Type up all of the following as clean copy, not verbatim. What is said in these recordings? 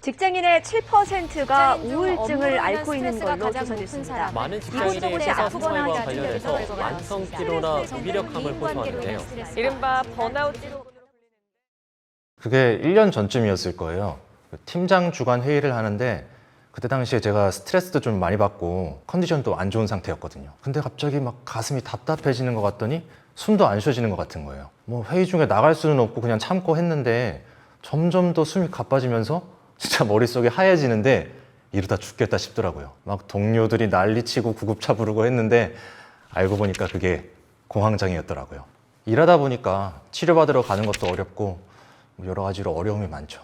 직장인의 7%가 우울증을 앓고 있는 걸로 조사됐습니다. 많은 직장인이 회사 생활과 관련해서 만성 피로나 무기력함을 호소하는데요. 이른바 번아웃 로 그게 1년 전쯤이었을 거예요. 팀장 주간 회의를 하는데 그때 당시에 제가 스트레스도 좀 많이 받고 컨디션도 안 좋은 상태였거든요. 근데 갑자기 막 가슴이 답답해지는 것 같더니 숨도 안 쉬어지는 것 같은 거예요. 뭐 회의 중에 나갈 수는 없고 그냥 참고 했는데 점점 더 숨이 가빠지면서 진짜 머릿속이 하얘지는데 이러다 죽겠다 싶더라고요. 막 동료들이 난리치고 구급차 부르고 했는데 알고 보니까 그게 공황장애였더라고요. 일하다 보니까 치료받으러 가는 것도 어렵고 여러 가지로 어려움이 많죠.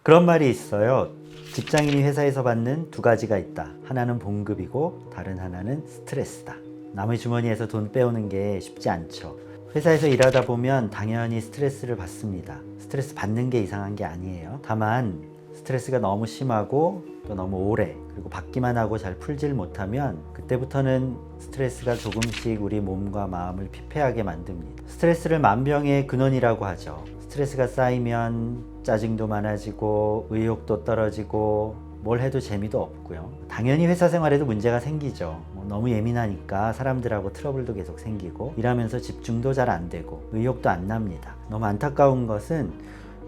그런 말이 있어요. 직장인이 회사에서 받는 두 가지가 있다. 하나는 봉급이고 다른 하나는 스트레스다. 남의 주머니에서 돈 빼오는 게 쉽지 않죠. 회사에서 일하다 보면 당연히 스트레스를 받습니다. 스트레스 받는 게 이상한 게 아니에요. 다만 스트레스가 너무 심하고 또 너무 오래 그리고 받기만 하고 잘 풀질 못하면 그때부터는 스트레스가 조금씩 우리 몸과 마음을 피폐하게 만듭니다. 스트레스를 만병의 근원이라고 하죠. 스트레스가 쌓이면 짜증도 많아지고 의욕도 떨어지고 뭘 해도 재미도 없고요. 당연히 회사 생활에도 문제가 생기죠. 너무 예민하니까 사람들하고 트러블도 계속 생기고 일하면서 집중도 잘 안 되고 의욕도 안 납니다. 너무 안타까운 것은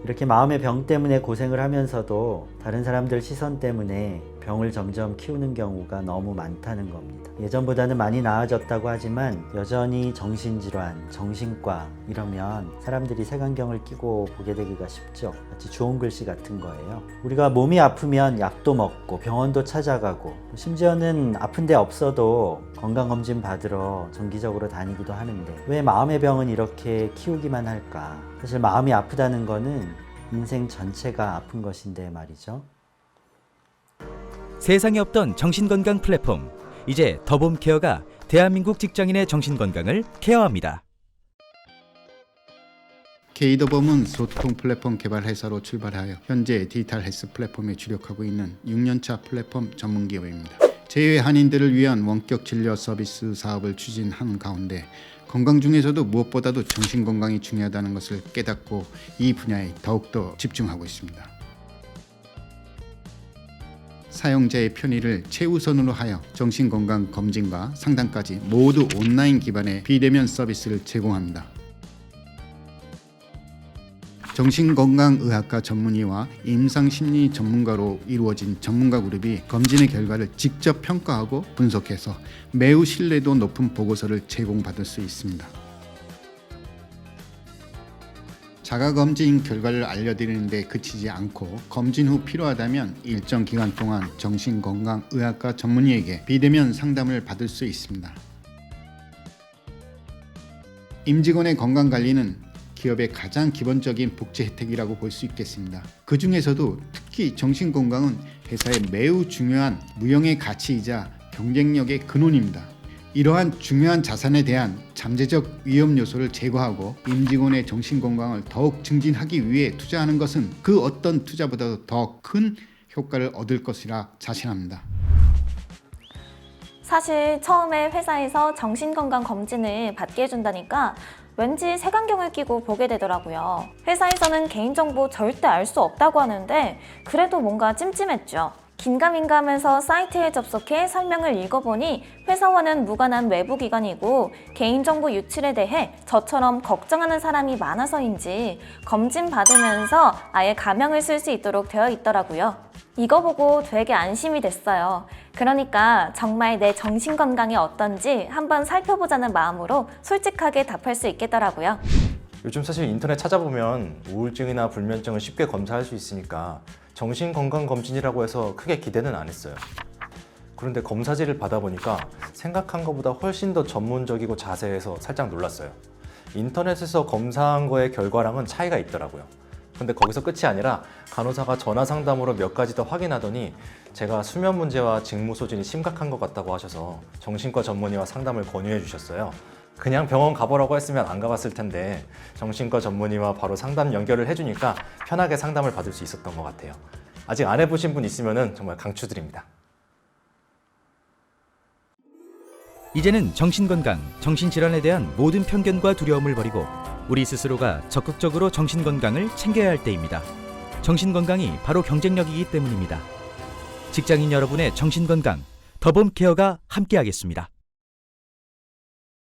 이렇게 마음의 병 때문에 고생을 하면서도 다른 사람들 시선 때문에 병을 점점 키우는 경우가 너무 많다는 겁니다. 예전보다는 많이 나아졌다고 하지만 여전히 정신질환, 정신과 이러면 사람들이 색안경을 끼고 보게 되기가 쉽죠. 마치 좋은 글씨 같은 거예요. 우리가 몸이 아프면 약도 먹고 병원도 찾아가고 심지어는 아픈 데 없어도 건강검진 받으러 정기적으로 다니기도 하는데 왜 마음의 병은 이렇게 키우기만 할까? 사실 마음이 아프다는 거는 인생 전체가 아픈 것인데 말이죠. 세상에 없던 정신건강 플랫폼, 이제 더봄케어가 대한민국 직장인의 정신건강을 케어합니다. K더봄은 소통 플랫폼 개발 회사로 출발하여 현재 디지털 헬스 플랫폼에 주력하고 있는 6년차 플랫폼 전문 기업입니다. 제외 한인들을 위한 원격 진료 서비스 사업을 추진한 가운데 건강 중에서도 무엇보다도 정신건강이 중요하다는 것을 깨닫고 이 분야에 더욱더 집중하고 있습니다. 사용자의 편의를 최우선으로 하여 정신건강 검진과 상담까지 모두 온라인 기반의 비대면 서비스를 제공합니다. 정신건강의학과 전문의와 임상심리 전문가로 이루어진 전문가 그룹이 검진의 결과를 직접 평가하고 분석해서 매우 신뢰도 높은 보고서를 제공받을 수 있습니다. 자가검진 결과를 알려드리는 데 그치지 않고 검진 후 필요하다면 일정 기간 동안 정신건강의학과 전문의에게 비대면 상담을 받을 수 있습니다. 임직원의 건강관리는 기업의 가장 기본적인 복지 혜택이라고 볼 수 있겠습니다. 그 중에서도 특히 정신건강은 회사의 매우 중요한 무형의 가치이자 경쟁력의 근원입니다. 이러한 중요한 자산에 대한 잠재적 위험 요소를 제거하고 임직원의 정신건강을 더욱 증진하기 위해 투자하는 것은 그 어떤 투자보다도 더 큰 효과를 얻을 것이라 자신합니다. 사실 처음에 회사에서 정신건강 검진을 받게 해준다니까 왠지 색안경을 끼고 보게 되더라고요. 회사에서는 개인정보 절대 알 수 없다고 하는데 그래도 뭔가 찜찜했죠. 긴가민가하면서 사이트에 접속해 설명을 읽어보니 회사와는 무관한 외부기관이고 개인정보 유출에 대해 저처럼 걱정하는 사람이 많아서인지 검진 받으면서 아예 가명을 쓸 수 있도록 되어 있더라고요. 이거 보고 되게 안심이 됐어요. 그러니까 정말 내 정신건강이 어떤지 한번 살펴보자는 마음으로 솔직하게 답할 수 있겠더라고요. 요즘 사실 인터넷 찾아보면 우울증이나 불면증을 쉽게 검사할 수 있으니까 정신건강검진이라고 해서 크게 기대는 안 했어요. 그런데 검사지를 받아보니까 생각한 것보다 훨씬 더 전문적이고 자세해서 살짝 놀랐어요. 인터넷에서 검사한 거의 결과랑은 차이가 있더라고요. 근데 거기서 끝이 아니라 간호사가 전화 상담으로 몇 가지 더 확인하더니 제가 수면 문제와 직무 소진이 심각한 것 같다고 하셔서 정신과 전문의와 상담을 권유해 주셨어요. 그냥 병원 가보라고 했으면 안 가봤을 텐데 정신과 전문의와 바로 상담 연결을 해주니까 편하게 상담을 받을 수 있었던 것 같아요. 아직 안 해보신 분 있으면 정말 강추드립니다. 이제는 정신건강, 정신질환에 대한 모든 편견과 두려움을 버리고 우리 스스로가 적극적으로 정신건강을 챙겨야 할 때입니다. 정신건강이 바로 경쟁력이기 때문입니다. 직장인 여러분의 정신건강, 더봄케어가 함께하겠습니다.